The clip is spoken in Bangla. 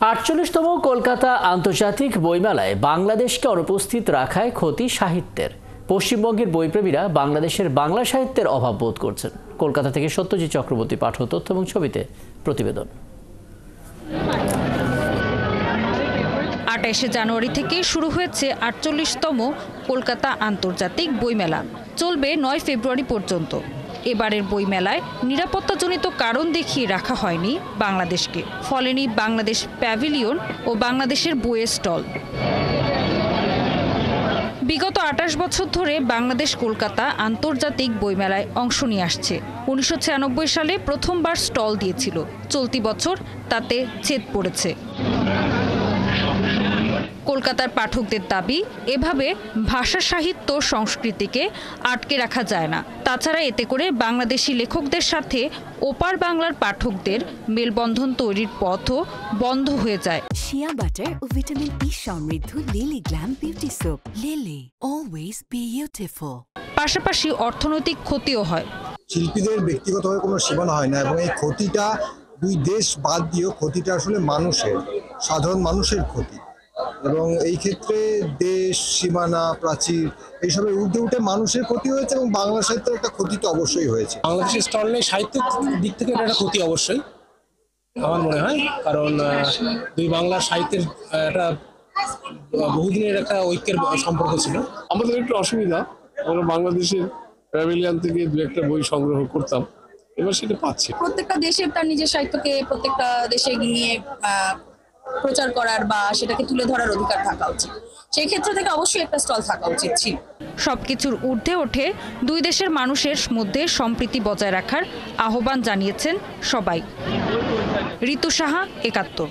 ৪৮তম কলকাতা আন্তর্জাতিক বইমেলায় বাংলাদেশকে অনুপস্থিত রাখায় ক্ষতি সাহিত্যের। পশ্চিমবঙ্গের বইপ্রেমীরা বাংলাদেশের বাংলা সাহিত্যের অভাব বোধ করছেন। কলকাতা থেকে সত্যজিৎ চক্রবর্তী পাঠক, তথ্য এবং ছবিতে প্রতিবেদন। ২৮শে জানুয়ারি থেকে শুরু হয়েছে ৪৮তম কলকাতা আন্তর্জাতিক বইমেলা, চলবে ৯ ফেব্রুয়ারি পর্যন্ত। এবারের বইমেলায় নিরাপত্তাজনিত কারণ দেখিয়ে রাখা হয়নি বাংলাদেশকে, ফলেনি বাংলাদেশ প্যাভিলিয়ন ও বাংলাদেশের বইয়ের স্টল। বিগত ২৮ বছর ধরে বাংলাদেশ কলকাতা আন্তর্জাতিক বইমেলায় অংশ নিয়ে আসছে। ১৯৯৬ সালে প্রথমবার স্টল দিয়েছিল, চলতি বছর তাতে ছেদ পড়েছে। কলকাতার পাঠকদের দাবি, এভাবে ভাষা সাহিত্য সংস্কৃতিকে আটকে রাখা যায় না। তাছাড়া এতে করে বাংলাদেশি লেখকদের সাথে ওপার বাংলার পাঠকদের মেলবন্ধন তৈরির পথও বন্ধ হয়ে যায়। শিয়া বাটার ও ভিটামিন ই সমৃদ্ধ lily glam beauty soap. Lily, always beautiful. পাশাপাশি অর্থনৈতিক ক্ষতিও হয়। শিল্পীদের ব্যক্তিগতভাবে কোনো সীমানা হয় না, এবং এই ক্ষতিটা দুই দেশ বাদ দিয়েও ক্ষতিটা আসলে মানুষের, সাধারণ মানুষের ক্ষতি। এবং এই ক্ষেত্রে দেশ, সীমানা, প্রাচীর এইসবের ঊর্ধ্বে উঠে মানুষের ক্ষতি হয়েছে, এবং বাংলা সাহিত্যের একটা ক্ষতি তো অবশ্যই হয়েছে। বাংলাদেশের স্টল নেই, সাহিত্যিক দিক থেকে এটা একটা ক্ষতি অবশ্যই আমার মনে হয়, কারণ দুই বাংলার সাহিত্যের একটা বহুদিনের একটা ঐক্যের সম্পর্ক ছিল। আমাদের একটু অসুবিধা, আমরা বাংলাদেশের প্যাভিলিয়ন থেকে দু একটা বই সংগ্রহ করতাম, এবার সেটা পাচ্ছি। প্রত্যেকটা দেশে তার নিজের সাহিত্যকে প্রত্যেকটা দেশে নিয়ে প্রচার করার বা সেটাকে তুলে ধরার অধিকার থাকা উচিত। সেই ক্ষেত্র থেকে অবশ্যই একটা স্টল থাকা উচিত ছিল। সবকিছুর ঊর্ধ্বে ওঠে দুই দেশের মানুষের মধ্যে সম্প্রীতি বজায় রাখার আহ্বান জানিয়েছেন সবাই। ঋতু সাহা, ৭১।